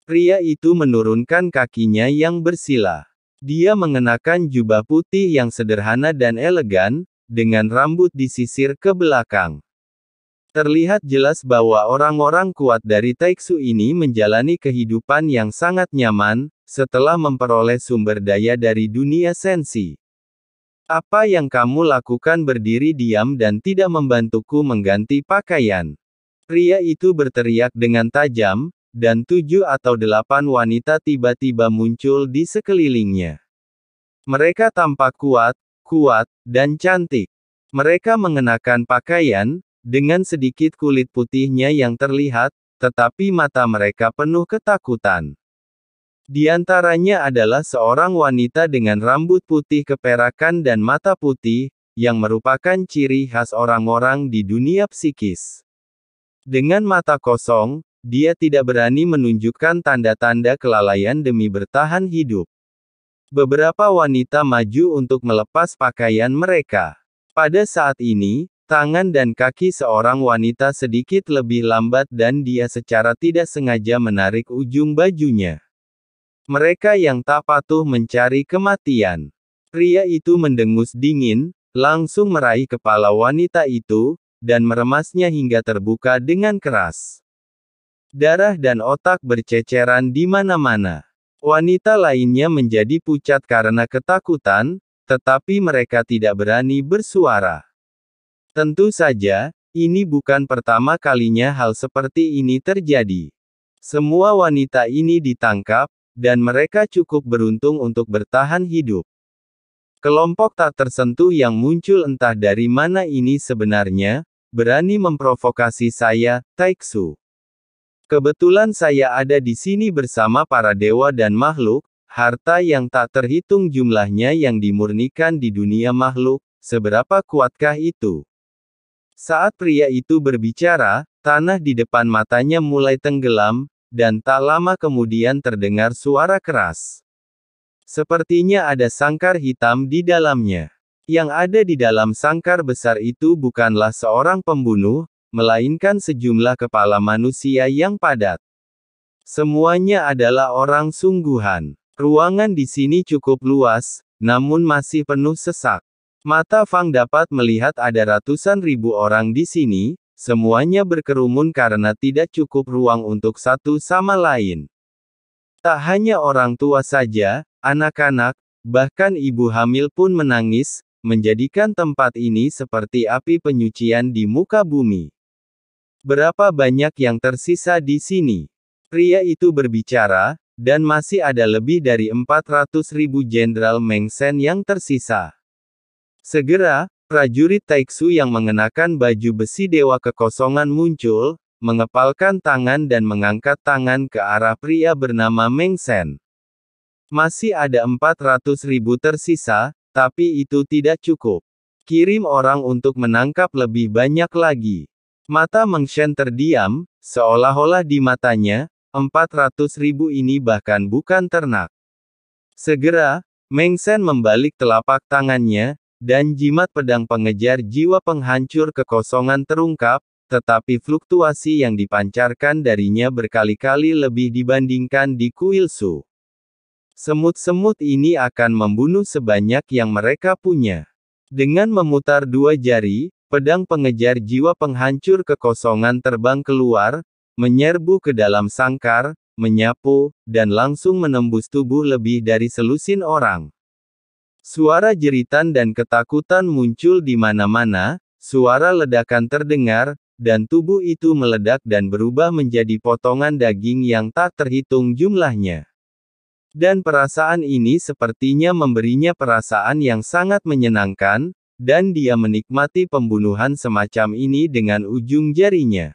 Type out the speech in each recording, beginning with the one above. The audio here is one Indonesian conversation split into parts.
Pria itu menurunkan kakinya yang bersila. Dia mengenakan jubah putih yang sederhana dan elegan, dengan rambut disisir ke belakang. Terlihat jelas bahwa orang-orang kuat dari Taiksu ini menjalani kehidupan yang sangat nyaman, setelah memperoleh sumber daya dari dunia sensi. Apa yang kamu lakukan berdiri diam dan tidak membantuku mengganti pakaian? Pria itu berteriak dengan tajam, dan 7 atau 8 wanita tiba-tiba muncul di sekelilingnya. Mereka tampak kuat, dan cantik. Mereka mengenakan pakaian, dengan sedikit kulit putihnya yang terlihat, tetapi mata mereka penuh ketakutan. Di antaranya adalah seorang wanita dengan rambut putih keperakan dan mata putih, yang merupakan ciri khas orang-orang di dunia psikis. Dengan mata kosong, dia tidak berani menunjukkan tanda-tanda kelalaian demi bertahan hidup. Beberapa wanita maju untuk melepas pakaian mereka. Pada saat ini, tangan dan kaki seorang wanita sedikit lebih lambat dan dia secara tidak sengaja menarik ujung bajunya. Mereka yang tak patuh mencari kematian. Pria itu mendengus dingin, langsung meraih kepala wanita itu, dan meremasnya hingga terbuka dengan keras. Darah dan otak berceceran di mana-mana. Wanita lainnya menjadi pucat karena ketakutan, tetapi mereka tidak berani bersuara. Tentu saja, ini bukan pertama kalinya hal seperti ini terjadi. Semua wanita ini ditangkap, dan mereka cukup beruntung untuk bertahan hidup. Kelompok tak tersentuh yang muncul entah dari mana ini sebenarnya, berani memprovokasi saya, Taiksu. Kebetulan saya ada di sini bersama para dewa dan makhluk, harta yang tak terhitung jumlahnya yang dimurnikan di dunia makhluk, seberapa kuatkah itu? Saat pria itu berbicara, tanah di depan matanya mulai tenggelam, dan tak lama kemudian terdengar suara keras. Sepertinya ada sangkar hitam di dalamnya. Yang ada di dalam sangkar besar itu bukanlah seorang pembunuh, melainkan sejumlah kepala manusia yang padat. Semuanya adalah orang sungguhan. Ruangan di sini cukup luas, namun masih penuh sesak. Mata Fang dapat melihat ada ratusan ribu orang di sini, semuanya berkerumun karena tidak cukup ruang untuk satu sama lain. Tak hanya orang tua saja, anak-anak, bahkan ibu hamil pun menangis, menjadikan tempat ini seperti api penyucian di muka bumi. Berapa banyak yang tersisa di sini? Pria itu berbicara, dan masih ada lebih dari 400.000 Jenderal Meng Shen yang tersisa. Segera, prajurit Taiksu yang mengenakan baju besi Dewa Kekosongan muncul, mengepalkan tangan dan mengangkat tangan ke arah pria bernama Meng Shen. Masih ada 400.000 tersisa, tapi itu tidak cukup. Kirim orang untuk menangkap lebih banyak lagi. Mata Meng Shen terdiam, seolah-olah di matanya, 400.000 ini bahkan bukan ternak. Segera, Meng Shen membalik telapak tangannya, dan jimat pedang pengejar jiwa penghancur kekosongan terungkap, tetapi fluktuasi yang dipancarkan darinya berkali-kali lebih dibandingkan di kuil Su. Semut-semut ini akan membunuh sebanyak yang mereka punya. Dengan memutar dua jari, pedang pengejar jiwa penghancur kekosongan terbang keluar, menyerbu ke dalam sangkar, menyapu, dan langsung menembus tubuh lebih dari selusin orang. Suara jeritan dan ketakutan muncul di mana-mana, suara ledakan terdengar, dan tubuh itu meledak dan berubah menjadi potongan daging yang tak terhitung jumlahnya. Dan perasaan ini sepertinya memberinya perasaan yang sangat menyenangkan, dan dia menikmati pembunuhan semacam ini dengan ujung jarinya.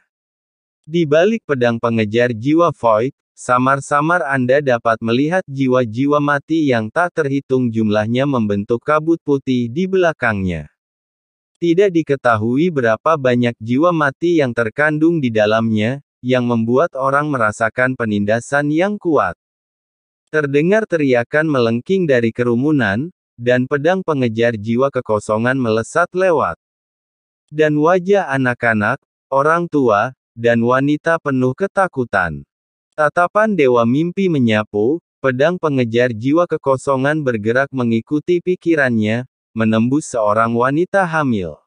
Di balik pedang pengejar jiwa Void, samar-samar Anda dapat melihat jiwa-jiwa mati yang tak terhitung jumlahnya membentuk kabut putih di belakangnya. Tidak diketahui berapa banyak jiwa mati yang terkandung di dalamnya, yang membuat orang merasakan penindasan yang kuat. Terdengar teriakan melengking dari kerumunan, dan pedang pengejar jiwa kekosongan melesat lewat. Dan wajah anak-anak, orang tua, dan wanita penuh ketakutan. Tatapan Dewa Mimpi menyapu, pedang pengejar jiwa kekosongan bergerak mengikuti pikirannya, menembus seorang wanita hamil.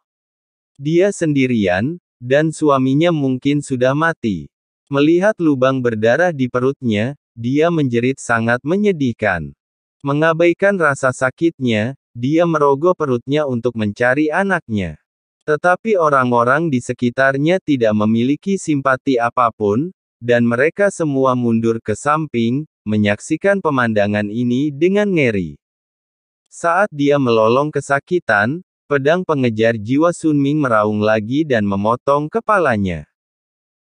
Dia sendirian, dan suaminya mungkin sudah mati. Melihat lubang berdarah di perutnya, dia menjerit sangat menyedihkan. Mengabaikan rasa sakitnya, dia merogoh perutnya untuk mencari anaknya. Tetapi orang-orang di sekitarnya tidak memiliki simpati apapun, dan mereka semua mundur ke samping, menyaksikan pemandangan ini dengan ngeri. Saat dia melolong kesakitan, pedang pengejar jiwa Sun Ming meraung lagi dan memotong kepalanya.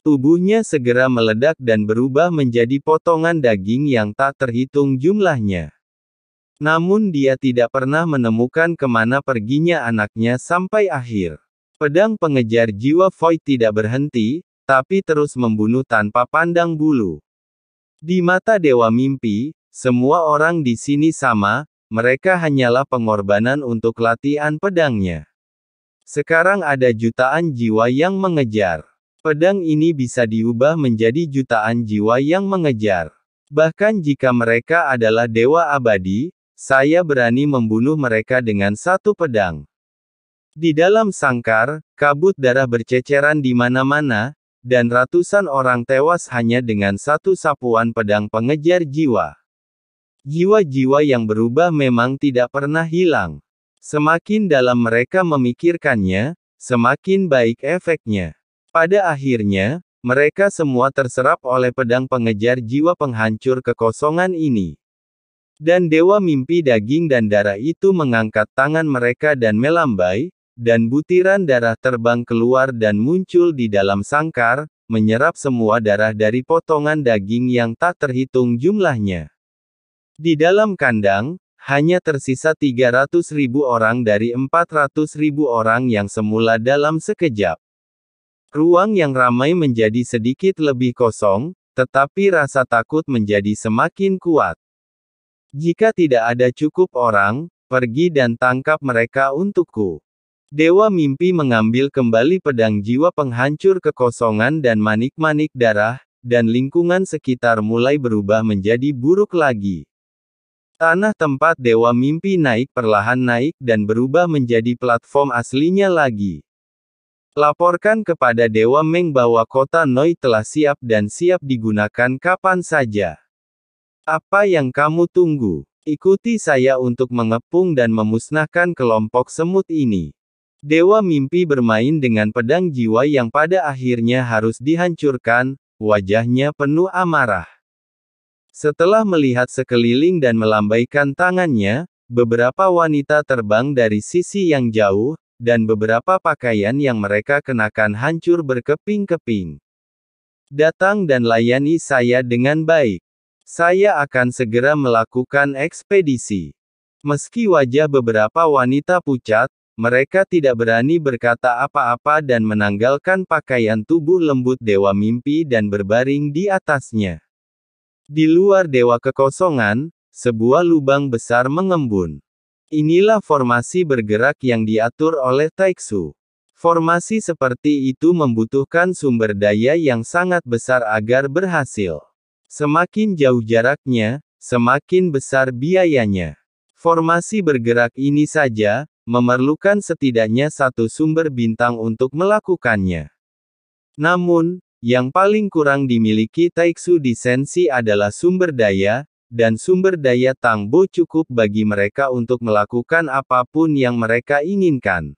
Tubuhnya segera meledak dan berubah menjadi potongan daging yang tak terhitung jumlahnya. Namun dia tidak pernah menemukan kemana perginya anaknya sampai akhir. Pedang pengejar jiwa Void tidak berhenti, tapi terus membunuh tanpa pandang bulu. Di mata Dewa Mimpi, semua orang di sini sama, mereka hanyalah pengorbanan untuk latihan pedangnya. Sekarang ada jutaan jiwa yang mengejar. Pedang ini bisa diubah menjadi jutaan jiwa yang mengejar. Bahkan jika mereka adalah dewa abadi, saya berani membunuh mereka dengan satu pedang. Di dalam sangkar, kabut darah berceceran di mana-mana, dan ratusan orang tewas hanya dengan satu sapuan pedang pengejar jiwa. Jiwa-jiwa yang berubah memang tidak pernah hilang. Semakin dalam mereka memikirkannya, semakin baik efeknya. Pada akhirnya, mereka semua terserap oleh pedang pengejar jiwa penghancur kekosongan ini. Dan Dewa Mimpi daging dan darah itu mengangkat tangan mereka dan melambai, dan butiran darah terbang keluar dan muncul di dalam sangkar, menyerap semua darah dari potongan daging yang tak terhitung jumlahnya. Di dalam kandang, hanya tersisa 300.000 orang dari 400.000 orang yang semula dalam sekejap. Ruang yang ramai menjadi sedikit lebih kosong, tetapi rasa takut menjadi semakin kuat. Jika tidak ada cukup orang, pergi dan tangkap mereka untukku. Dewa Mimpi mengambil kembali pedang jiwa penghancur kekosongan dan manik-manik darah, dan lingkungan sekitar mulai berubah menjadi buruk lagi. Tanah tempat Dewa Mimpi naik perlahan naik dan berubah menjadi platform aslinya lagi. Laporkan kepada Dewa Meng bahwa kota Noi telah siap dan siap digunakan kapan saja. Apa yang kamu tunggu? Ikuti saya untuk mengepung dan memusnahkan kelompok semut ini. Dewa Mimpi bermain dengan pedang jiwa yang pada akhirnya harus dihancurkan, wajahnya penuh amarah. Setelah melihat sekeliling dan melambaikan tangannya, beberapa wanita terbang dari sisi yang jauh, dan beberapa pakaian yang mereka kenakan hancur berkeping-keping. Datang dan layani saya dengan baik. Saya akan segera melakukan ekspedisi. Meski wajah beberapa wanita pucat, mereka tidak berani berkata apa-apa dan menanggalkan pakaian tubuh lembut Dewa Mimpi dan berbaring di atasnya. Di luar Dewa Kekosongan, sebuah lubang besar mengembun. Inilah formasi bergerak yang diatur oleh Taiksu. Formasi seperti itu membutuhkan sumber daya yang sangat besar agar berhasil. Semakin jauh jaraknya, semakin besar biayanya. Formasi bergerak ini saja memerlukan setidaknya satu sumber bintang untuk melakukannya. Namun, yang paling kurang dimiliki Taiksu di Senshi adalah sumber daya, dan sumber daya Tangbo cukup bagi mereka untuk melakukan apapun yang mereka inginkan.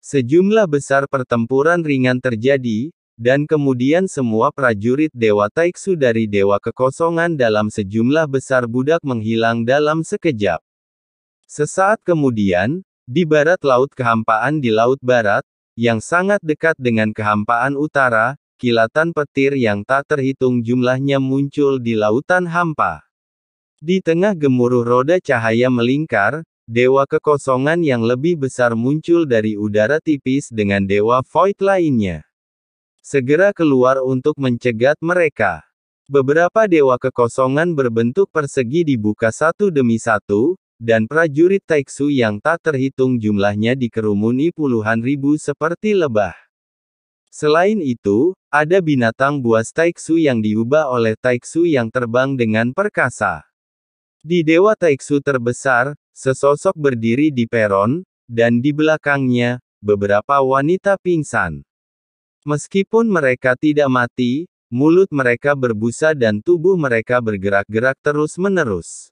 Sejumlah besar pertempuran ringan terjadi, dan kemudian semua prajurit Dewa Taiksu dari Dewa Kekosongan dalam sejumlah besar budak menghilang dalam sekejap. Sesaat kemudian, di barat laut kehampaan di Laut Barat, yang sangat dekat dengan kehampaan utara, kilatan petir yang tak terhitung jumlahnya muncul di lautan hampa. Di tengah gemuruh roda cahaya melingkar, Dewa Kekosongan yang lebih besar muncul dari udara tipis dengan Dewa Void lainnya. Segera keluar untuk mencegat mereka. Beberapa Dewa Kekosongan berbentuk persegi dibuka satu demi satu, dan prajurit Taiksu yang tak terhitung jumlahnya dikerumuni puluhan ribu seperti lebah. Selain itu, Ada binatang buas Taiksu yang diubah oleh Taiksu yang terbang dengan perkasa. Di Dewa Taiksu terbesar, sesosok berdiri di peron, dan di belakangnya, beberapa wanita pingsan. Meskipun mereka tidak mati, mulut mereka berbusa dan tubuh mereka bergerak-gerak terus-menerus.